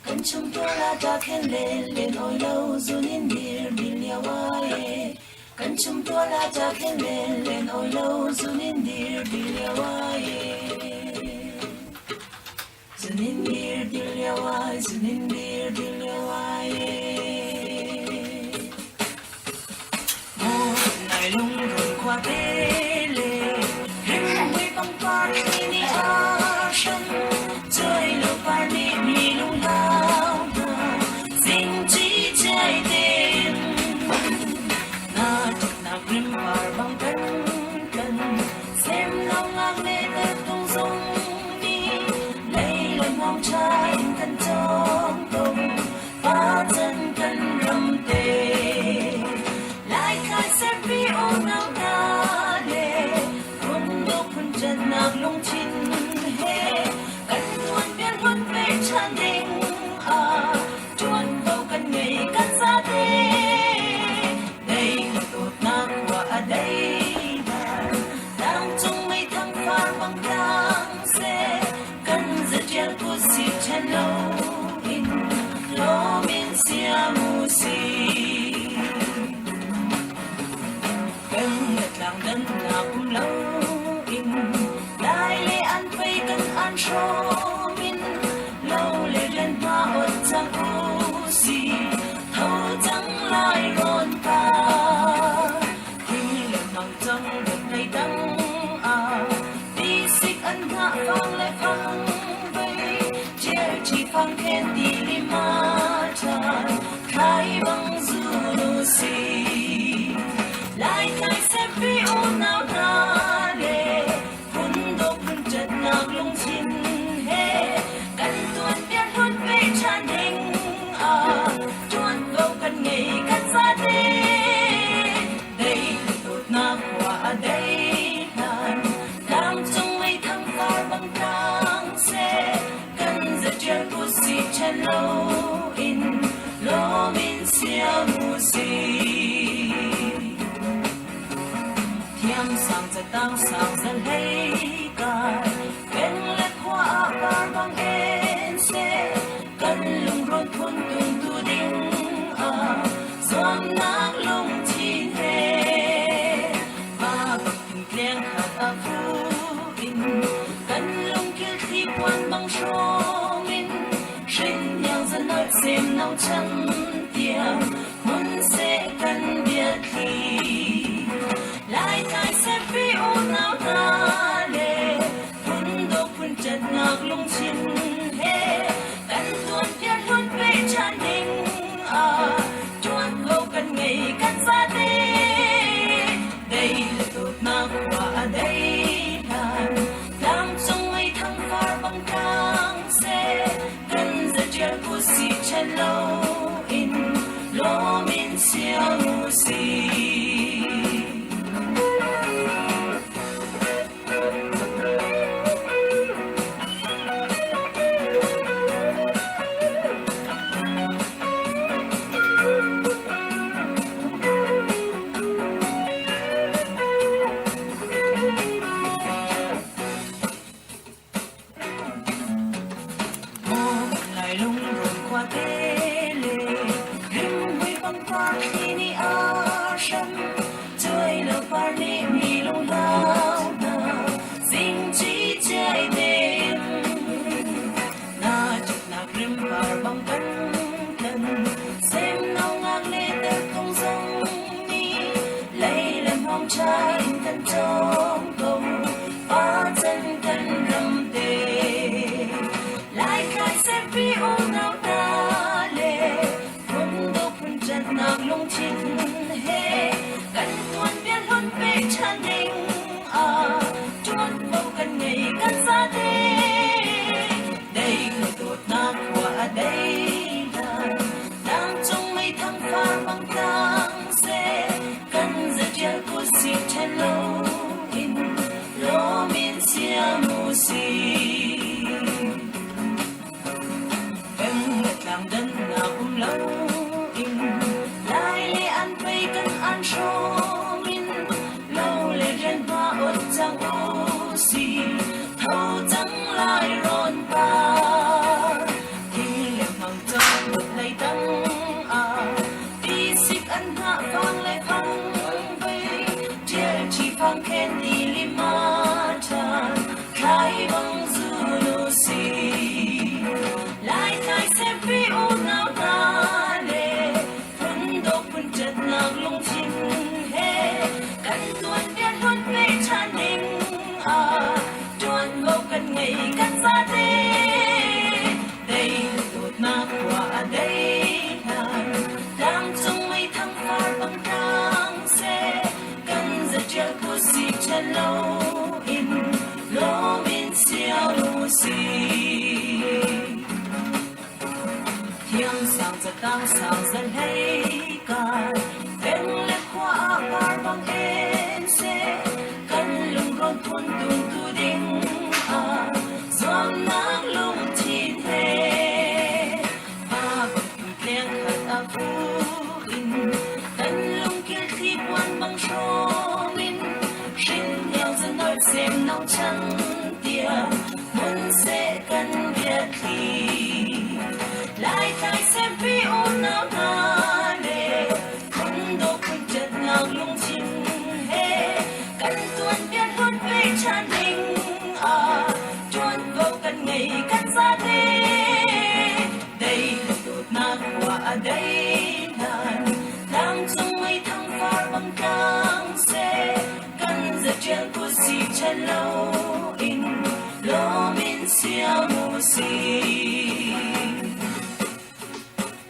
Kan chung to la ta khen lên ôi lâu zunin dir biliawaye. Kan chung to la ta khen lên ôi lâu zunin dir biliawaye. Zunin dir biliawaye, zunin dir biliawaye. Mo nai lung run qua tele, ring huy bang par ni ashan, chơi lo par ni lung lao na, sing chi chạy đêm, na chuk na grim par bang kan, xem long ngang lên đất tung sông đi, lấy lần mong trái kan trong tung, phá chân kan rầm tê. Lại khai sẽ vì ôm nào ta lệ, cùng đốc phân chân nạc lung chín hề, cân tuôn biết huân về tràn đình chuan vào cân ngày cân xa thế. Đây là tột nạc quả đây là đang trong mấy tháng phá bằng đang xe, cân giật chèn của xịt chân lâu in lo miên xia mù xì. Cân nhật làng đơn nào cũng lâu in lại lệ ăn vây cân ăn sô min lâu lệ lên hoa ổn chẳng ô xì thâu chẳng lại rôn ta khi lần bằng trong được đầy đắng đi xích ăn hạ vang lại vang vây chia chỉ phang khen đi li ma tràn khai bằng du xì. Lại khai xem vì ôn nào ta lệ, hôn đốc hôn chất nạc lung chín hề, cân tuôn biết hôn về tràn đình chuan vào cân ngày cân xa đê. Đây là tột nạc quả đây làn, đang trong mấy tháng phá bằng tháng xe, cân giật chèn của xì chân lâu in lo min xia mù xì. Thiam sang za tang sang za lei kai, ken let hoa bar bang en se, kan lung ron thun tung tu ding zon nak lung chin he, ba bak tin kleng hat phu in, kan lung kil thi quan bang shong in, shin yang za nat sem nau chan tiang, mun se kan biat thi. Lại khai sẽ vì ôn nào ta lệ, hôn đốc hôn chất nạc lung chín hề, cân tuôn biết hôn về tràn đình chuan vào cân ngày cân xa đê. Đây là tột nạc quả đây làn, đang trong mấy tháng phá bằng tháng xe, cân giật chèn của xì chân lâu in lo min xia mù xì. Trái cân trong công phá chân cân rầm tê. Lại khai sẽ vì ôn nào ta lệ, hôn đốc hôn chất nạc lung chín hề, cân tuôn biết tràn đình tuôn bao cần ngày cắt xa thế đây người đột na qua đây đang trong mây thăng pha bằng căng xe cần giờ chơi của si trên lâu in lô min xia mù xì em ngất làm đơn nào cũng lâu in lại lệ ăn vây cần ăn show min lâu lệ rèn hoa ốt chẳng ô xì thâu trắng lại rộn pa thì lệ bằng trong một lấy tăng đi xích ăn hạ vang lại phăng vây chia chỉ phăng khen đi lima tràn khai bằng dư nô xì lại khai xem phi ô nào ta lệ phun độc phun chật nạc lung chín hê cắn tuôn biết luôn về tràn đình tuôn vô cần ngày cắt xa thế đây đột na qua đây đang trong mây thăng pha bằng căng xe cần giờ chơi của si chân lâu in lô min xiao lu xì thiêng sang giờ tăng sang dần hay cả bên lệ khoa par bằng em xe cần lùng rôn thôn tung tu đinh giòn nắng lung chín hè ba bậc khen khát phu in cần lung kia khi quan bằng show min xin theo dân đôi xem nóng trắng tia muốn sẽ cần biết khi lại thay xem phi ô nào ta lệ không đô không chật nào lung chín hê cần tuôn biết hôn về tràn đình tuôn vô cần ngày cắt xa thế đây là đột na qua đây đang trong mây thăng pha bằng căng xe cần giờ chuyện của si chân lâu in lô min xiao mù xì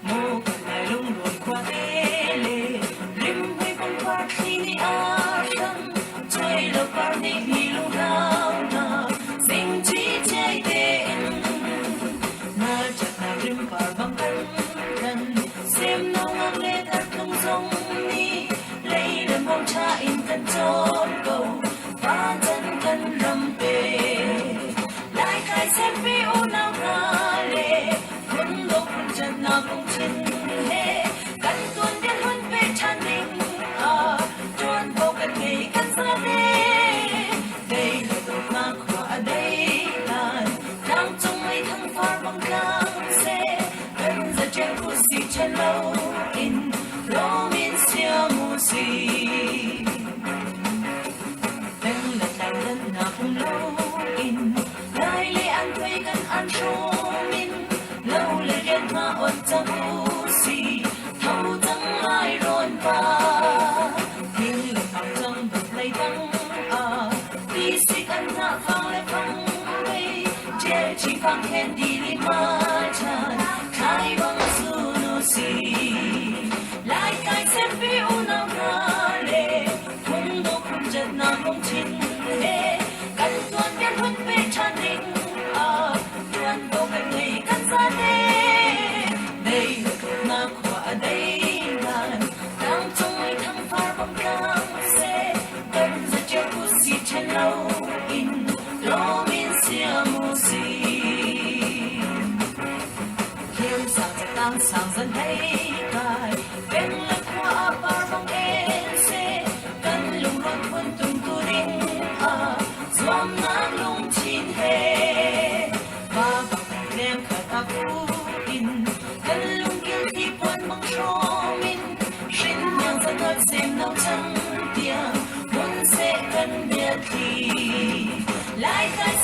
mô cần lại lung luồn qua thế lệ rim huy bông qua khi ni răng chơi lộc qua ni lung rao na sinh trí chơi tên na chặt na rim qua băng cân xem nó ngang lên thật không giống ni lấy đầm bông cha in cần chốn cầu và chân cần rầm bề lại khai xem phi ô nào ra lệ quân độc quân chân nào cũng chín hê cần tuôn biết huân về tràn đình tuôn vô cần ngày cắt xa thế đây là đột na qua đây đang trong mây thăng pha bằng căng xe cần giờ chơi của si chân lâu in lô min xiao mù xì bên lật lại lần nào cũng lâu in lại lệ ăn vây cần ăn show min lâu lệ rèn hoa ốt chẳng ô xì thâu trắng lại rộn pa tiếng lệ bằng trong bật lấy tăng đi xích ăn hạ vang lại phăng vây che chỉ phăng khen đi lima tràn khai bằng dư nô xì lại khai xem phi ô nào ra lệ không đô không chật nào không chín hê cần tuôn biết huân về tràn đình tuôn vô cần ngày cắt xa thế đây là đột na qua đây đang trong mây thăng pha bằng căng xe cần giờ chơi của si trên lâu in lô min xiao mù xì khiêm sang giờ tăng sang dần hay cài bên lệ khoa par bằng em xe cần lùng rộn thôn tung tu đinh doan nắng lung chín hê ba bậc khen khát phu in cần lung kia khi quan bằng show min xin nhang dân đôi xem nấu trắng tia muốn sẽ cần biết thì lại khai